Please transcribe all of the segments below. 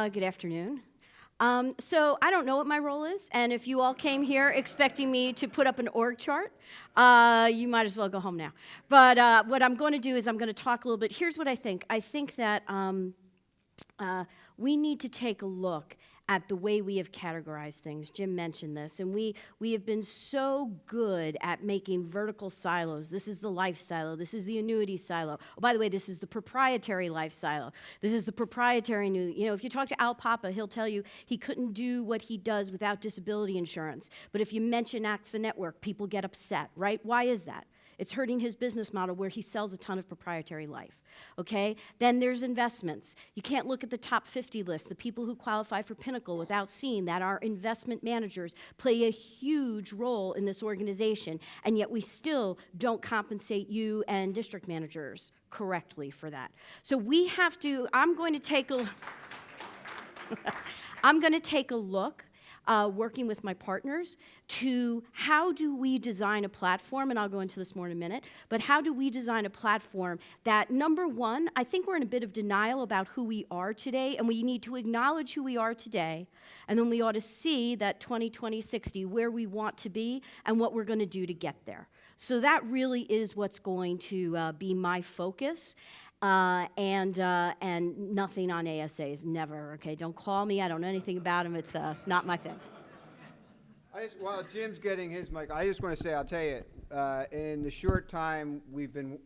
Good afternoon. So I don't know what my role is, and if you all came here expecting me to put up an org chart, you might as well go home now. But what I'm going to do is I'm going to talk a little bit. Here's what I think. I think that we need to take a look at the way we have categorized things. Jim mentioned this, and we have been so good at making vertical silos. This is the life silo. This is the annuity silo. Oh, by the way, this is the proprietary life silo. This is the proprietary annuity. You know, if you talk to Al Papa, he'll tell you he couldn't do what he does without disability insurance. But if you mention AXA Network, people get upset, right? Why is that? It's hurting his business model where he sells a ton of proprietary life, okay? Then there's investments. You can't look at the top 50 list, the people who qualify for Pinnacle, without seeing that our investment managers play a huge role in this organization, and yet we still don't compensate you and district managers correctly for that. So we have to, I'm going to take a look working with my partners to how do we design a platform, and I'll go into this more in a minute, but how do we design a platform that, number one, I think we're in a bit of denial about who we are today, and we need to acknowledge who we are today, and then we ought to see that 2020, 60, where we want to be and what we're going to do to get there. So that really is what's going to be my focus. And nothing on ASAs, never, okay? Don't call me, I don't know anything about them, it's not my thing. While Jim's getting his mic, I just want to say, I'll tell you, in the short time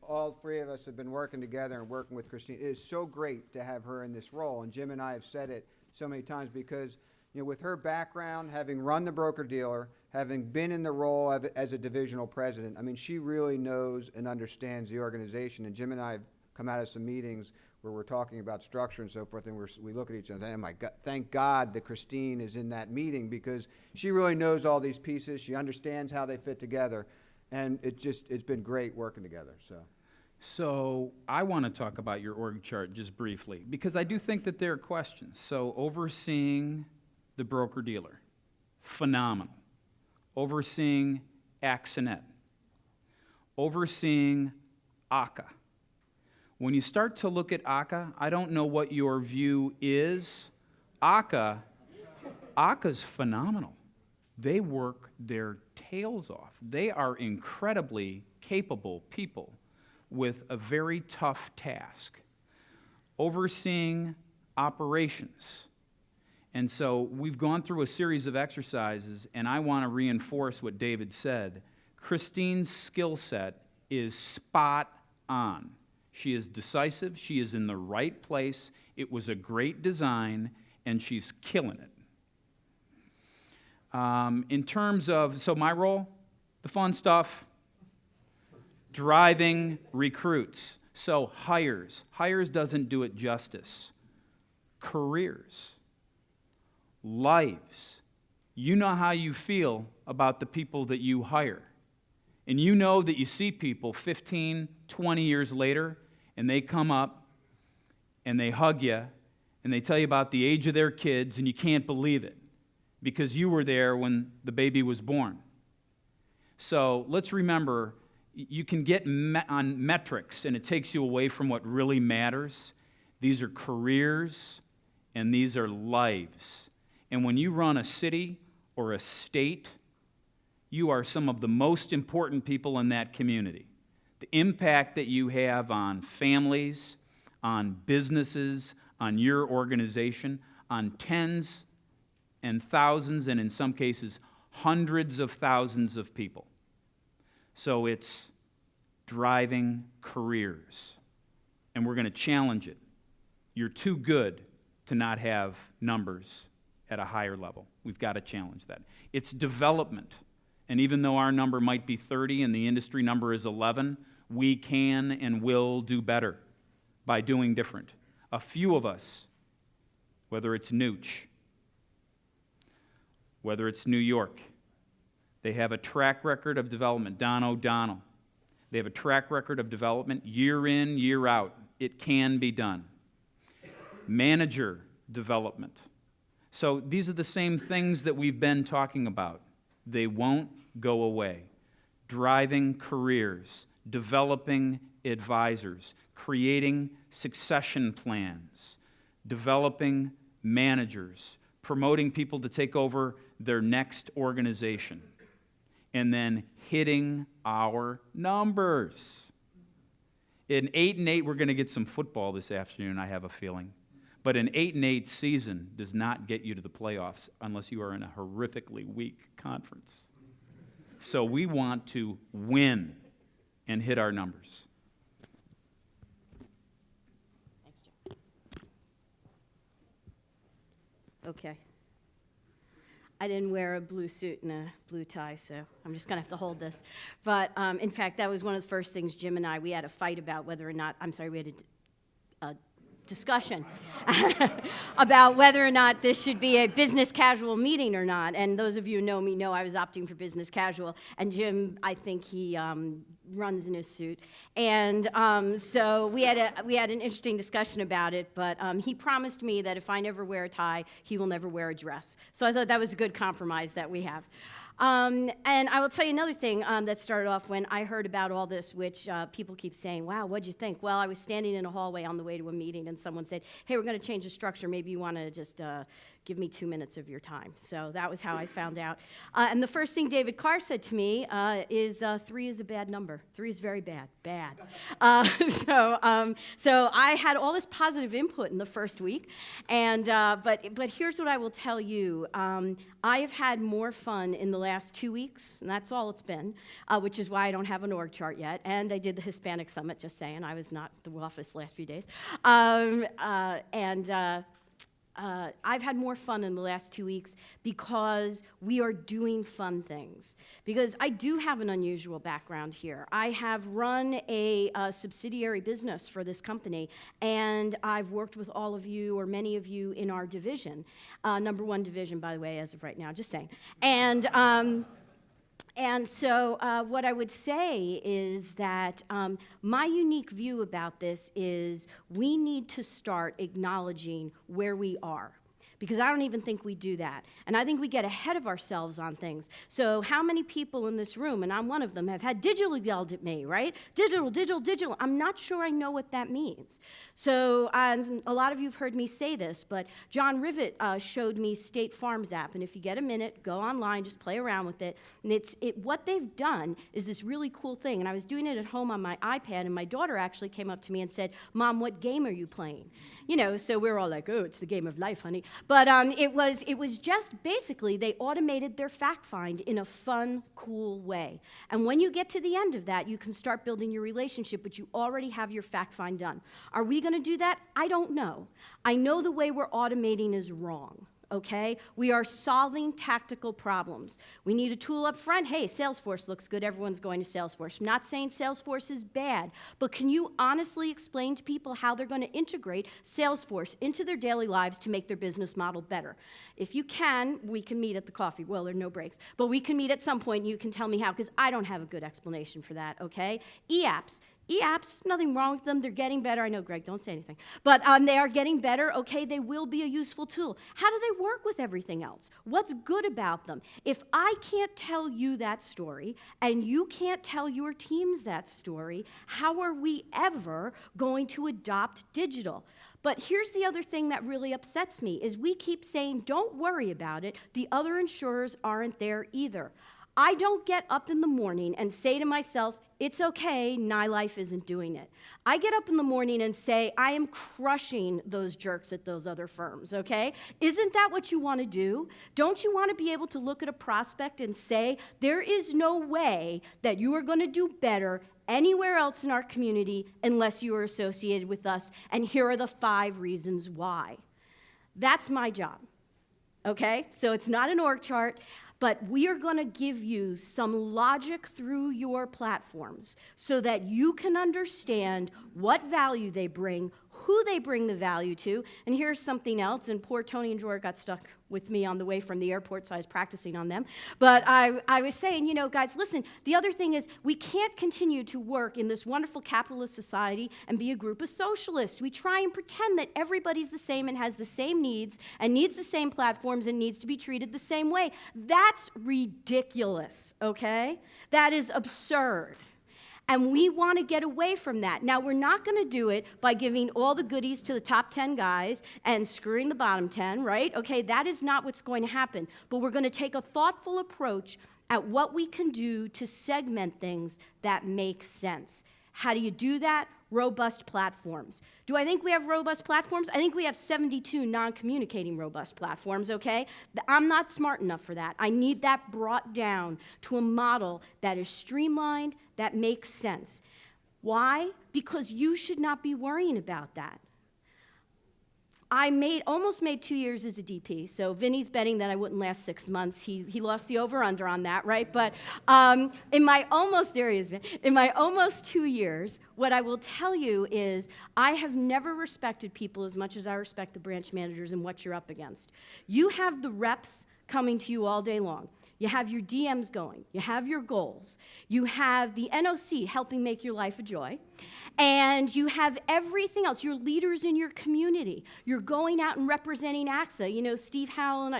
all three of us have been working together and working with Christine, it is so great to have her in this role, and Jim and I have said it so many times because, you know, with her background, having run the broker-dealer, having been in the role as a divisional president, I mean, she really knows and understands the organization, and Jim and I have come out of some meetings where we're talking about structure and so forth, and we look at each other and say, oh my God, thank God that Christine is in that meeting because she really knows all these pieces, she understands how they fit together, and it's been great working together. So I want to talk about your org chart just briefly, because I do think that there are questions. So overseeing the broker-dealer, phenomenal. Overseeing AXA, overseeing AXA. When you start to look at AXA, I don't know what your view is. AXA's phenomenal. They work their tails off. They are incredibly capable people with a very tough task. Overseeing operations. And so we've gone through a series of exercises, and I want to reinforce what David said. Christine's skill set is spot on. She is decisive, she is in the right place, it was a great design, and she's killing it. In terms of, so my role, the fun stuff, driving recruits. So hires doesn't do it justice. Careers, lives. You know how you feel about the people that you hire. And you know that you see people 15, 20 years later, and they come up, and they hug you, and they tell you about the age of their kids, and you can't believe it, because you were there when the baby was born. So let's remember, you can get on metrics, and it takes you away from what really matters. These are careers, and these are lives. And when you run a city or a state, you are some of the most important people in that community. The impact that you have on families, on businesses, on your organization, on tens and thousands, and in some cases, hundreds of thousands of people. So it's driving careers. And we're going to challenge it. You're too good to not have numbers at a higher level. We've got to challenge that. It's development. And even though our number might be 30 and the industry number is 11, we can and will do better by doing different. A few of us, whether it's Nooch, whether it's New York, they have a track record of development. Don O'Donnell, they have a track record of development year in, year out. It can be done. Manager development. So these are the same things that we've been talking about. They won't go away. Driving careers, developing advisors, creating succession plans, developing managers, promoting people to take over their next organization, and then hitting our numbers. In 8-8, we're going to get some football this afternoon, I have a feeling. But an 8-8 season does not get you to the playoffs unless you are in a horrifically weak conference. So we want to win and hit our numbers. Thanks, Jim. Okay. I didn't wear a blue suit and a blue tie, so I'm just going to have to hold this. But in fact, that was one of the first things Jim and we had a fight about whether or not, we had a discussion about whether or not this should be a business casual meeting or not. And those of you who know me know I was opting for business casual. And Jim, I think he runs in his suit. And so we had an interesting discussion about it. But he promised me that if I never wear a tie, he will never wear a dress. So I thought that was a good compromise that we have. And I will tell you another thing that started off when I heard about all this, which people keep saying, wow, what'd you think? Well, I was standing in a hallway on the way to a meeting, and someone said, hey, we're going to change the structure. Maybe you want to just give me 2 minutes of your time. So that was how I found out. And the first thing David Carr said to me is 3 is a bad number. 3 is very bad. Bad. So I had all this positive input in the first week. And but here's what I will tell you. I have had more fun in the last 2 weeks, and that's all it's been, which is why I don't have an org chart yet. And I did the Hispanic Summit, just saying. I was not at the office last few days. I've had more fun in the last 2 weeks because we are doing fun things. Because I do have an unusual background here. I have run a subsidiary business for this company, and I've worked with all of you, or many of you, in our division. Number 1 division, by the way, as of right now, just saying. And so what I would say is that my unique view about this is we need to start acknowledging where we are. Because I don't even think we do that. And I think we get ahead of ourselves on things. So how many people in this room, and I'm one of them, have had digital yelled at me, right? Digital, digital, digital. I'm not sure I know what that means. So a lot of you have heard me say this, but John Rivet showed me State Farm's app. And if you get a minute, go online, just play around with it. And what they've done is this really cool thing. And I was doing it at home on my iPad, and my daughter actually came up to me and said, Mom, what game are you playing? You know, so we're all like, oh, it's the game of life, honey. But it was just basically they automated their fact find in a fun, cool way. And when you get to the end of that, you can start building your relationship, but you already have your fact find done. Are we going to do that? I don't know. I know the way we're automating is wrong. Okay? We are solving tactical problems. We need a tool up front. Hey, Salesforce looks good. Everyone's going to Salesforce. I'm not saying Salesforce is bad, but can you honestly explain to people how they're going to integrate Salesforce into their daily lives to make their business model better? If you can, we can meet at the coffee. Well, there are no breaks, but we can meet at some point and you can tell me how, because I don't have a good explanation for that, okay? E-apps, nothing wrong with them. They're getting better. I know, Greg, don't say anything. But they are getting better. Okay, they will be a useful tool. How do they work with everything else? What's good about them? If I can't tell you that story and you can't tell your teams that story, how are we ever going to adopt digital? But here's the other thing that really upsets me is we keep saying, don't worry about it. The other insurers aren't there either. I don't get up in the morning and say to myself, it's okay, NyLife isn't doing it. I get up in the morning and say, I am crushing those jerks at those other firms, okay? Isn't that what you want to do? Don't you want to be able to look at a prospect and say, there is no way that you are going to do better anywhere else in our community unless you are associated with us, and here are the 5 reasons why. That's my job, okay? So it's not an org chart. But we are going to give you some logic through your platforms so that you can understand what value they bring, who they bring the value to. And here's something else, and poor Tony and Jorah got stuck with me on the way from the airport, so I was practicing on them. But I was saying, you know, guys, listen, the other thing is we can't continue to work in this wonderful capitalist society and be a group of socialists. We try and pretend that everybody's the same and has the same needs and needs the same platforms and needs to be treated the same way. That's ridiculous, okay? That is absurd. And we want to get away from that. Now, we're not going to do it by giving all the goodies to the top 10 guys and screwing the bottom 10, right? Okay, that is not what's going to happen. But we're going to take a thoughtful approach at what we can do to segment things that make sense. How do you do that? Robust platforms. Do I think we have robust platforms? I think we have 72 non-communicating robust platforms, okay? I'm not smart enough for that. I need that brought down to a model that is streamlined, that makes sense. Why? Because you should not be worrying about that. I almost made 2 years as a DP, so Vinny's betting that I wouldn't last 6 months. He lost the over-under on that, right? But in my almost 2 years, what I will tell you is I have never respected people as much as I respect the branch managers and what you're up against. You have the reps coming to you all day long. You have your DMs going. You have your goals. You have the NOC helping make your life a joy. And you have everything else. Your leaders in your community. You're going out and representing AXA. You know, Steve Howell and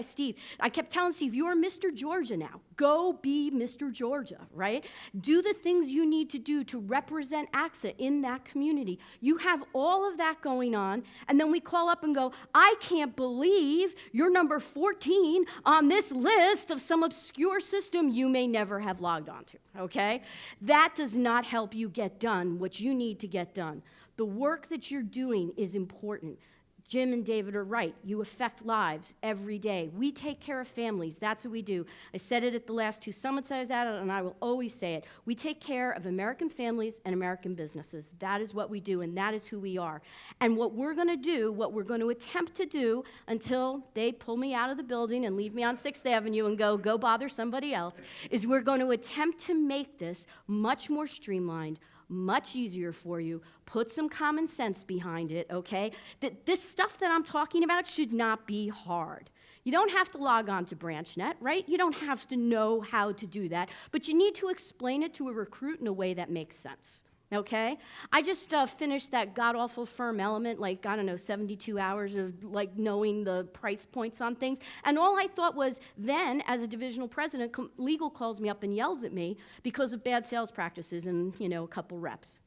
I kept telling Steve, you're Mr. Georgia now. Go be Mr. Georgia, right? Do the things you need to do to represent AXA in that community. You have all of that going on, and then we call up and go, I can't believe you're number 14 on this list of some obscure system you may never have logged onto, okay? That does not help you get done what you need to get done. The work that you're doing is important. Jim and David are right. You affect lives every day. We take care of families. That's what we do. I said it at the last 2 summits I was at, and I will always say it. We take care of American families and American businesses. That is what we do, and that is who we are. And what we're going to do, what we're going to attempt to do until they pull me out of the building and leave me on 6th Avenue and go bother somebody else, is we're going to attempt to make this much more streamlined, much easier for you. Put some common sense behind it, okay? That this stuff that I'm talking about should not be hard. You don't have to log on to BranchNet, right? You don't have to know how to do that, but you need to explain it to a recruit in a way that makes sense. Okay? I just finished that god-awful firm element, like, I don't know, 72 hours of, like, knowing the price points on things. And all I thought was then, as a divisional president, legal calls me up and yells at me because of bad sales practices and, you know, a couple reps.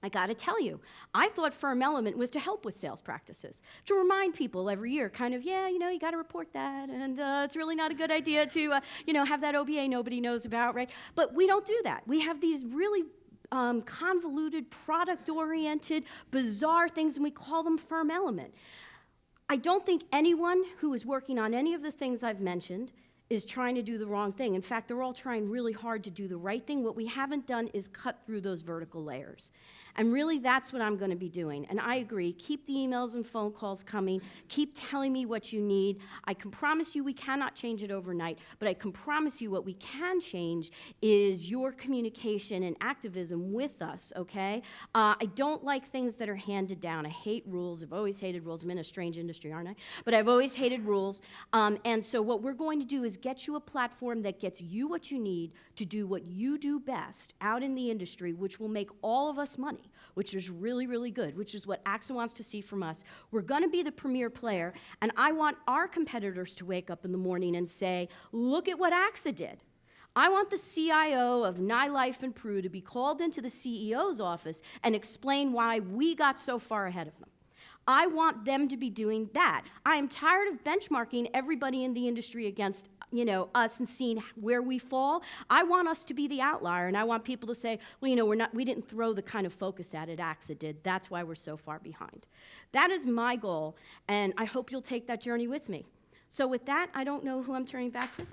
I got to tell you, I thought firm element was to help with sales practices, to remind people every year, kind of, yeah, you know, you got to report that, and it's really not a good idea to, you know, have that OBA nobody knows about, right? But we don't do that. We have these really convoluted, product-oriented, bizarre things, and we call them firm element. I don't think anyone who is working on any of the things I've mentioned is trying to do the wrong thing. In fact, they're all trying really hard to do the right thing. What we haven't done is cut through those vertical layers. And really, that's what I'm going to be doing. And I agree. Keep the emails and phone calls coming. Keep telling me what you need. I can promise you we cannot change it overnight, but I can promise you what we can change is your communication and activism with us, okay? I don't like things that are handed down. I hate rules. I've always hated rules. I'm in a strange industry, aren't I? But I've always hated rules. And so what we're going to do is get you a platform that gets you what you need to do what you do best out in the industry, which will make all of us money, which is really, really good, which is what AXA wants to see from us. We're going to be the premier player, and I want our competitors to wake up in the morning and say, look at what AXA did. I want the CIO of NyLife and Pru to be called into the CEO's office and explain why we got so far ahead of them. I want them to be doing that. I am tired of benchmarking everybody in the industry against, you know, us and seeing where we fall. I want us to be the outlier, and I want people to say, well, you know, we didn't throw the kind of focus at it AXA did. That's why we're so far behind. That is my goal, and I hope you'll take that journey with me. So with that, I don't know who I'm turning back to.